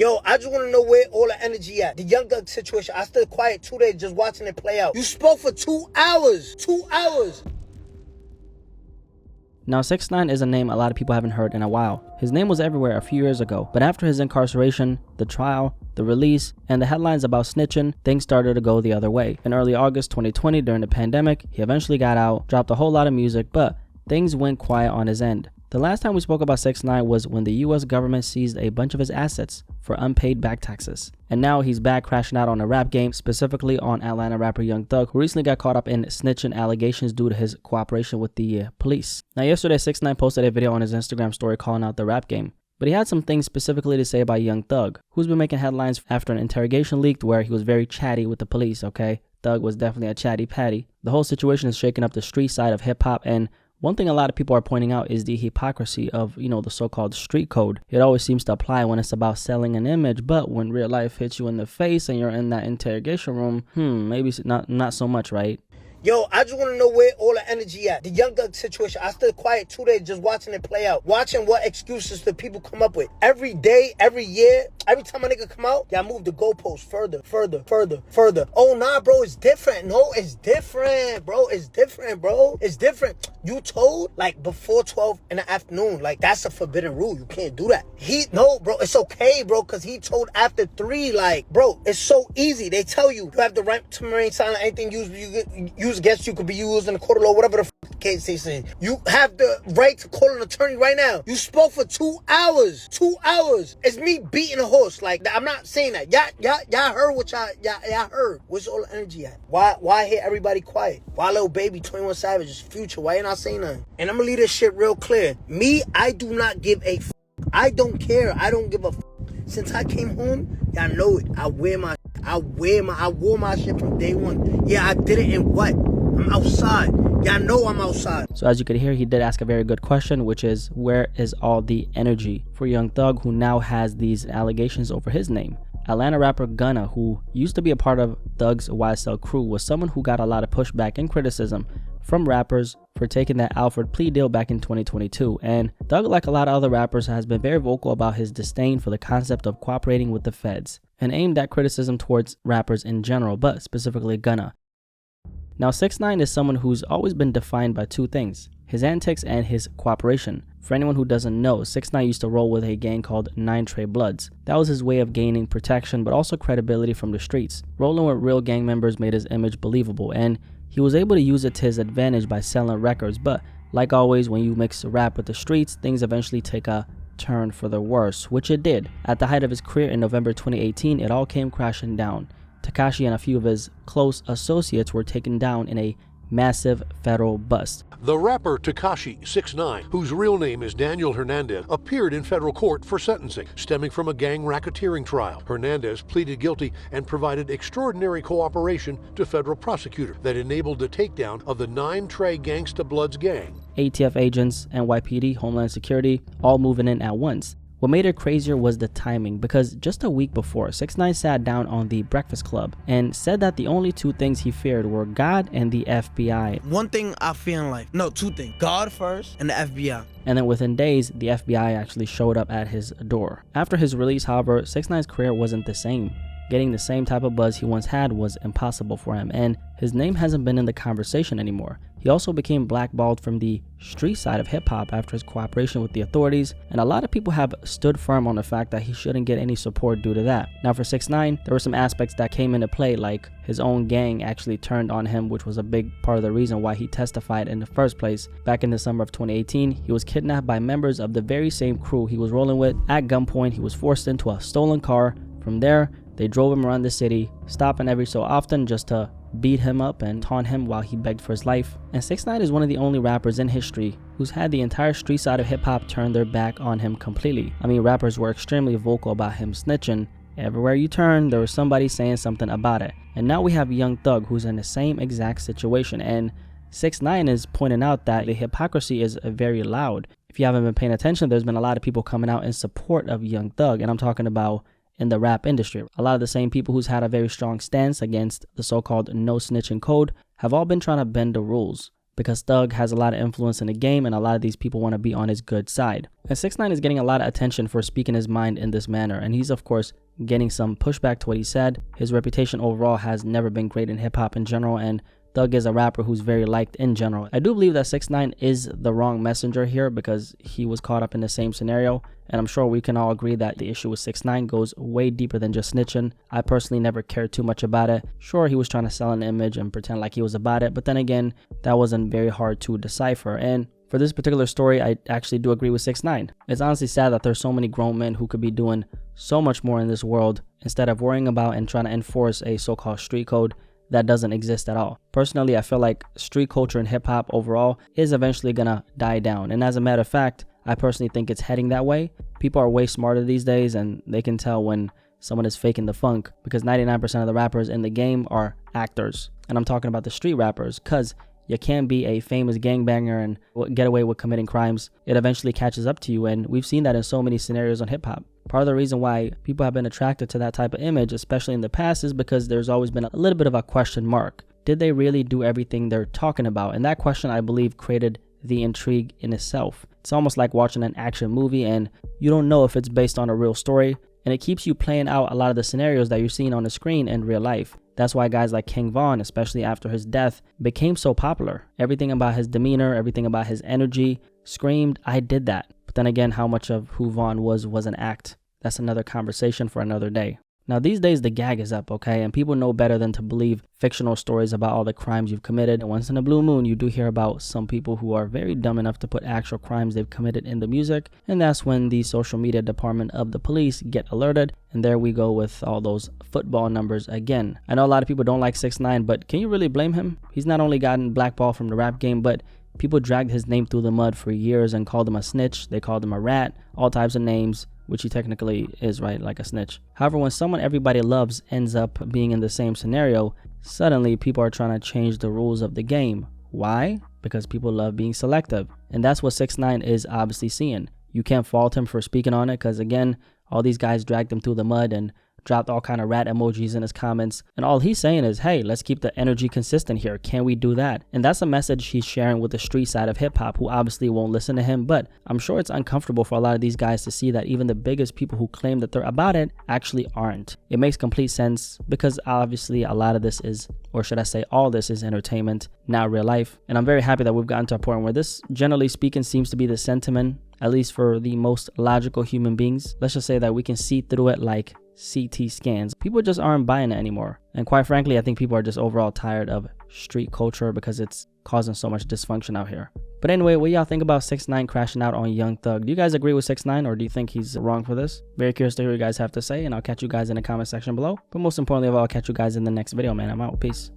Yo, I just want to know where all the energy at. The Young Thug situation, I stood quiet 2 days just watching it play out. You spoke for 2 hours. 2 hours. Now, 6ix9ine is a name a lot of people haven't heard in a while. His name was everywhere a few years ago, but after his incarceration, the trial, the release, and the headlines about snitching, things started to go the other way. In early August 2020, during the pandemic, he eventually got out, dropped a whole lot of music, but things went quiet on his end. The last time we spoke about 6ix9ine was when the US government seized a bunch of his assets for unpaid back taxes. And now he's back crashing out on the rap game, specifically on Atlanta rapper Young Thug, who recently got caught up in snitching allegations due to his cooperation with the police. Now yesterday, 6ix9ine posted a video on his Instagram story calling out the rap game. But he had some things specifically to say about Young Thug, who's been making headlines after an interrogation leaked where he was very chatty with the police, okay? Thug was definitely a chatty patty. The whole situation is shaking up the street side of hip-hop, and one thing a lot of people are pointing out is the hypocrisy of, the so-called street code. It always seems to apply when it's about selling an image, but when real life hits you in the face and you're in that interrogation room, maybe not so much, right? Yo, I just want to know where all the energy at. The Young Thug situation, I stood quiet 2 days just watching it play out. Watching what excuses the people come up with. Every day, every year, every time a nigga come out, y'all move the goalposts further. Oh, nah, bro, it's different. No, it's different, bro. It's different, bro. It's different. You told, before 12 in the afternoon. That's a forbidden rule. You can't do that. No, bro, it's okay, bro, because he told after 3, bro, it's so easy. They tell you have the right to remain silent. Anything used against you could be used in the court of law, whatever the case they say. You have the right to call an attorney right now. You spoke for 2 hours. 2 hours. It's me beating a horse. I'm not saying that. Y'all heard what y'all heard. Where's all the energy at? Why hear everybody quiet? Why Lil Baby, 21 Savage, Future? Why you not saying nothing? And I'm gonna leave this shit real clear. Me, I do not give a f. I don't care. I don't give a f. Since I came home, y'all know it. I wore my shit from day one. Yeah, I did it in what? I'm outside. Y'all know I'm outside. So as you could hear, he did ask a very good question, which is, where is all the energy for Young Thug, who now has these allegations over his name? Atlanta rapper Gunna, who used to be a part of Thug's YSL crew, was someone who got a lot of pushback and criticism from rappers for taking that Alfred plea deal back in 2022. And Thug, like a lot of other rappers, has been very vocal about his disdain for the concept of cooperating with the feds, and aimed at criticism towards rappers in general, but specifically Gunna. Now, 6ix9ine is someone who's always been defined by two things: his antics and his cooperation. For anyone who doesn't know, 6ix9ine used to roll with a gang called 9 Trey Bloods. That was his way of gaining protection, but also credibility from the streets. Rolling with real gang members made his image believable, and he was able to use it to his advantage by selling records. But like always, when you mix rap with the streets, things eventually take a turn for the worse, which it did. At the height of his career in November 2018, it all came crashing down. Tekashi and a few of his close associates were taken down in a massive federal bust. The rapper Tekashi 6ix9ine, whose real name is Daniel Hernandez, appeared in federal court for sentencing stemming from a gang racketeering trial. Hernandez pleaded guilty and provided extraordinary cooperation to federal prosecutors that enabled the takedown of the 9 Trey Gangsta Bloods gang. ATF agents, NYPD, Homeland Security, all moving in at once. What made it crazier was the timing, because just a week before, 6ix9ine sat down on the Breakfast Club and said that the only two things he feared were God and the FBI. One thing I fear in life, no, two things: God first and the FBI. And then within days, the FBI actually showed up at his door. After his release, however, 6ix9ine's career wasn't the same. Getting the same type of buzz he once had was impossible for him, and his name hasn't been in the conversation anymore. He also became blackballed from the street side of hip-hop after his cooperation with the authorities, and a lot of people have stood firm on the fact that he shouldn't get any support due to that. Now for 6ix9ine, there were some aspects that came into play, like his own gang actually turned on him, which was a big part of the reason why he testified in the first place. Back in the summer of 2018, he was kidnapped by members of the very same crew he was rolling with. At gunpoint, he was forced into a stolen car. From there, they drove him around the city, stopping every so often just to beat him up and taunt him while he begged for his life. And 6ix9ine is one of the only rappers in history who's had the entire street side of hip-hop turn their back on him completely. I mean, rappers were extremely vocal about him snitching. Everywhere you turn, there was somebody saying something about it. And now we have Young Thug, who's in the same exact situation. And 6ix9ine is pointing out that the hypocrisy is very loud. If you haven't been paying attention, there's been a lot of people coming out in support of Young Thug, and I'm talking about in the rap industry. A lot of the same people who's had a very strong stance against the so-called no snitching code have all been trying to bend the rules. because Thug has a lot of influence in the game and a lot of these people want to be on his good side. And 6ix9ine is getting a lot of attention for speaking his mind in this manner, and he's of course getting some pushback to what he said. His reputation overall has never been great in hip-hop in general, and Thug is a rapper who's very liked in general. I do believe that 6ix9ine is the wrong messenger here because he was caught up in the same scenario, and I'm sure we can all agree that the issue with 6ix9ine goes way deeper than just snitching. I personally never cared too much about it. Sure, he was trying to sell an image and pretend like he was about it, but then again, that wasn't very hard to decipher. And for this particular story, I actually do agree with 6ix9ine. It's honestly sad that there's so many grown men who could be doing so much more in this world instead of worrying about and trying to enforce a so-called street code that doesn't exist at all. Personally, I feel like street culture and hip-hop overall is eventually gonna die down, and as a matter of fact, I personally think it's heading that way. People are way smarter these days, and they can tell when someone is faking the funk, because 99% of the rappers in the game are actors, and I'm talking about the street rappers, because you can't be a famous gangbanger and get away with committing crimes. It eventually catches up to you, and we've seen that in so many scenarios on hip-hop. Part of the reason why people have been attracted to that type of image, especially in the past, is because there's always been a little bit of a question mark. Did they really do everything they're talking about? And that question, I believe, created the intrigue in itself. It's almost like watching an action movie and you don't know if it's based on a real story, and it keeps you playing out a lot of the scenarios that you're seeing on the screen in real life. That's why guys like King Von, especially after his death, became so popular. Everything about his demeanor, everything about his energy screamed, I did that. But then again, how much of who Von was an act? That's another conversation for another day. Now these days the gag is up, okay, and people know better than to believe fictional stories about all the crimes you've committed. And once in a blue moon you do hear about some people who are very dumb enough to put actual crimes they've committed in the music, and that's when the social media department of the police get alerted, and there we go with all those football numbers again. I know a lot of people don't like 6ix9ine, but can you really blame him? He's not only gotten blackballed from the rap game, but people dragged his name through the mud for years and called him a snitch. They called him a rat, all types of names, which he technically is, right, like a snitch. However, when someone everybody loves ends up being in the same scenario, suddenly people are trying to change the rules of the game. Why? Because people love being selective, and that's what 6ix9ine is obviously seeing. You can't fault him for speaking on it, because again, all these guys dragged him through the mud and dropped all kind of rat emojis in his comments, and all he's saying is, hey, let's keep the energy consistent here. Can we do that? And that's a message he's sharing with the street side of hip-hop, who obviously won't listen to him, but I'm sure it's uncomfortable for a lot of these guys to see that even the biggest people who claim that they're about it actually aren't. It makes complete sense, because obviously a lot of this is, or should I say all this is, entertainment, not real life. And I'm very happy that we've gotten to a point where this, generally speaking, seems to be the sentiment, at least for the most logical human beings. Let's just say that we can see through it like CT scans. People just aren't buying it anymore. And quite frankly, I think people are just overall tired of street culture because it's causing so much dysfunction out here. But anyway, what y'all think about 6ix9ine crashing out on Young Thug? Do you guys agree with 6ix9ine, or do you think he's wrong for this? Very curious to hear what you guys have to say, and I'll catch you guys in the comment section below. But most importantly of all, I'll catch you guys in the next video, man. I'm out. Peace.